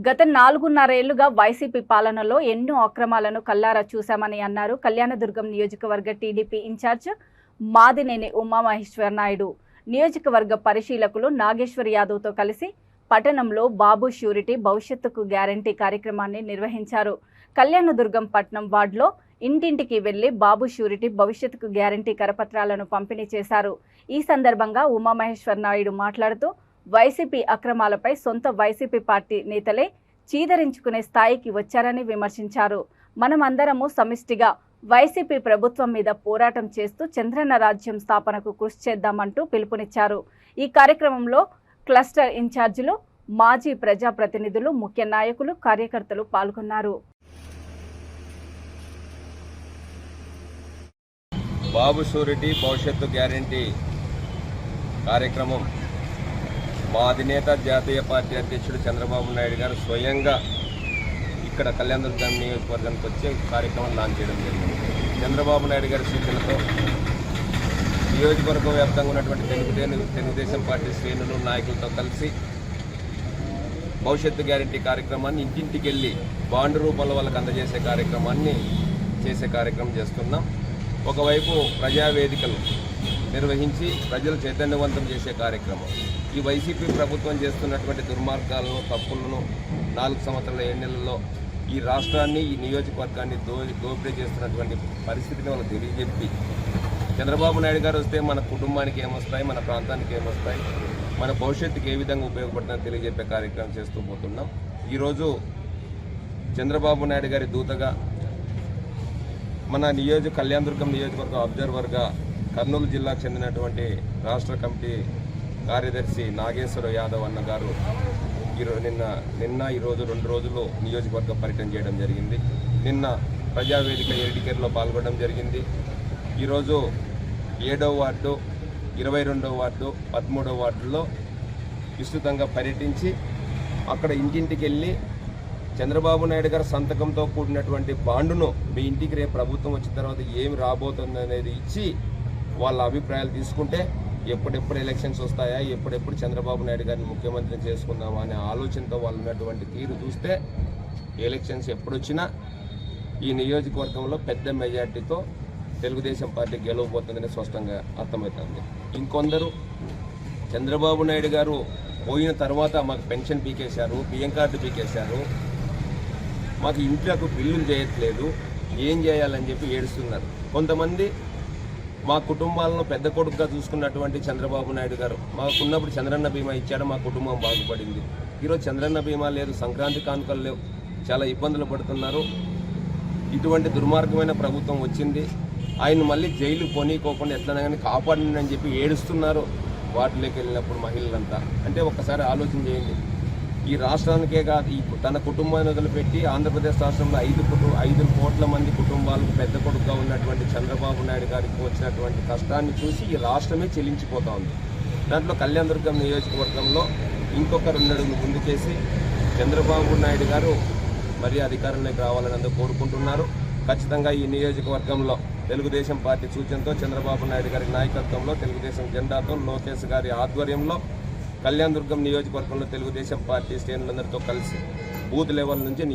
గత 4.5 ఏళ్లుగా వైసీపీ పాలనలో ఎన్నో అక్రమాలను కల్లారా చూశామని అన్నారు కళ్యాణదుర్గం నియోజకవర్గ టీడీపీ ఇన్ఛార్జ్ మాదినేని ఉమామహేశ్వర్ నాయుడు. నియోజకవర్గ పరిశీలకులు నాగేశ్వర్ యాదవ్తో కలిసి పట్టణంలో బాబు ష్యూరిటీ భవిష్యత్తుకు గ్యారంటీ కార్యక్రమాన్ని నిర్వహించారు. కళ్యాణదుర్గం పట్టణం వార్డులో ఇంటింటికి వెళ్లి బాబు ష్యూరిటీ భవిష్యత్తుకు గ్యారంటీ కరపత్రాలను పంపిణీ చేశారు. ఈ సందర్భంగా ఉమామహేశ్వర్ నాయుడు మాట్లాడుతూ వైసీపీ అక్రమాలపై సొంత వైసీపీ పార్టీ నేతలే చీదరించుకునే స్థాయికి వచ్చారని విమర్శించారు. మనమందరము సమిష్టిగా వైసీపీ ప్రభుత్వం మీద పోరాటం చేస్తూ చంద్రన్న రాజ్యం స్థాపనకు కృషి చేద్దామంటూ పిలుపునిచ్చారు. ఈ కార్యక్రమంలో క్లస్టర్ ఇన్ఛార్జీలు, మాజీ ప్రజాప్రతినిధులు, ముఖ్య నాయకులు, కార్యకర్తలు పాల్గొన్నారు. బాబు షూరిటీ భవిష్యత్తు గ్యారంటీ కార్యక్రమం మా అధినేత జాతీయ పార్టీ అధ్యక్షుడు చంద్రబాబు నాయుడు గారు స్వయంగా ఇక్కడ కళ్యాణదుర్గం నియోజకవర్గానికి వచ్చే కార్యక్రమం లాంచ్ చేయడం జరిగింది. చంద్రబాబు నాయుడు గారి సూచనతో నియోజకవర్గ వ్యాప్తంగా ఉన్నటువంటి తెలుగుదేశం పార్టీ శ్రేణులు, నాయకులతో కలిసి భవిష్యత్తు గ్యారంటీ కార్యక్రమాన్ని ఇంటింటికి వెళ్ళి బాండ్ రూపంలో వాళ్ళకి అందజేసే కార్యక్రమాన్ని చేస్తున్నాం. ఒకవైపు ప్రజావేదికలు నిర్వహించి ప్రజలు చైతన్యవంతం చేసే కార్యక్రమం. ఈ వైసీపీ ప్రభుత్వం చేస్తున్నటువంటి దుర్మార్గాలను, తప్పులను 4 సంవత్సరాల ఎన్నికల్లో ఈ రాష్ట్రాన్ని, ఈ నియోజకవర్గాన్ని దోపిడీ చేస్తున్నటువంటి పరిస్థితిని వాళ్ళకి తెలియజెప్పి, చంద్రబాబు నాయుడు గారు వస్తే మన కుటుంబానికి ఏమొస్తాయి, మన ప్రాంతానికి ఏమొస్తాయి, మన భవిష్యత్తుకి ఏ విధంగా ఉపయోగపడుతుందని తెలియజెప్పే కార్యక్రమం చేస్తూ పోతున్నాం. ఈరోజు చంద్రబాబు నాయుడు గారి దూతగా మన కళ్యాణదుర్గం నియోజకవర్గ అబ్జర్వర్గా కర్నూలు జిల్లాకు చెందినటువంటి రాష్ట్ర కమిటీ కార్యదర్శి నాగేశ్వర యాదవ్ అన్న గారు ఈరోజు 2 రోజులు నియోజకవర్గ పర్యటన చేయడం జరిగింది. నిన్న ప్రజావేదిక ఎడికేర్లో పాల్గొనడం జరిగింది. ఈరోజు 7వ వార్డు, 22వ వార్డు, 13వ వార్డులో విస్తృతంగా పర్యటించి అక్కడ ఇంటింటికి వెళ్ళి చంద్రబాబు నాయుడు గారి సంతకంతో కూడినటువంటి బాండును మీ ఇంటికి రేపు ప్రభుత్వం వచ్చిన తర్వాత ఏమి రాబోతుంది అనేది ఇచ్చి వాళ్ళ అభిప్రాయాలు తీసుకుంటే ఎప్పుడెప్పుడు ఎలక్షన్స్ వస్తాయా, ఎప్పుడెప్పుడు చంద్రబాబు నాయుడు గారిని ముఖ్యమంత్రిని చేసుకుందామా అనే ఆలోచనతో వాళ్ళు ఉన్నటువంటి తీరు చూస్తే ఎలక్షన్స్ ఎప్పుడొచ్చినా ఈ నియోజకవర్గంలో పెద్ద మెజార్టీతో తెలుగుదేశం పార్టీ గెలవబోతుందని స్పష్టంగా అర్థమవుతుంది. ఇంకొందరు చంద్రబాబు నాయుడు గారు పోయిన తర్వాత మాకు పెన్షన్ పీకేశారు, బియ్యం కార్డు పీకేశారు, మాకు ఇంట్లోకి బిల్లులు చేయట్లేదు, ఏం చేయాలని చెప్పి ఏడుస్తున్నారు. కొంతమంది మా కుటుంబాలను పెద్ద కొడుకుగా చూసుకున్నటువంటి చంద్రబాబు నాయుడు గారు మాకున్నప్పుడు చంద్రన్న బీమా ఇచ్చాడు, మా కుటుంబం బాగుపడింది. ఈరోజు చంద్రన్న బీమా లేదు, సంక్రాంతి కానుకలు లేవు, చాలా ఇబ్బందులు పడుతున్నారు. ఇటువంటి దుర్మార్గమైన ప్రభుత్వం వచ్చింది, ఆయన మళ్ళీ జైలు పోనీకోకుండా ఎట్లనే కానీ కాపాడండి అని చెప్పి ఏడుస్తున్నారు వాటిలోకి వెళ్ళినప్పుడు మహిళలంతా. అంటే ఒక్కసారి ఆలోచన చేయండి. ఈ రాష్ట్రానికే కాదు, ఈ తన కుటుంబాన్ని వదిలిపెట్టి ఆంధ్రప్రదేశ్ రాష్ట్రంలో 5 కోట్ల మంది కుటుంబాలకు పెద్ద కొడుకుగా ఉన్నటువంటి చంద్రబాబు నాయుడు గారికి వచ్చినటువంటి కష్టాన్ని చూసి ఈ రాష్ట్రమే చెల్లించిపోతా ఉంది. దాంట్లో కళ్యాణదుర్గం నియోజకవర్గంలో ఇంకొక 2 అడుగులు ముందుకేసి చంద్రబాబు నాయుడు గారు మరి అధికారంలోకి రావాలని కోరుకుంటున్నారు. ఖచ్చితంగా ఈ నియోజకవర్గంలో తెలుగుదేశం పార్టీ సూచనతో చంద్రబాబు నాయుడు గారి నాయకత్వంలో తెలుగుదేశం జెండాతో లోకేష్ గారి ఆధ్వర్యంలో కళ్యాణదుర్గం నియోజకవర్గంలో తెలుగుదేశం పార్టీ శ్రేణులందరితో కలిసి బూత్ లెవెల్ నుంచి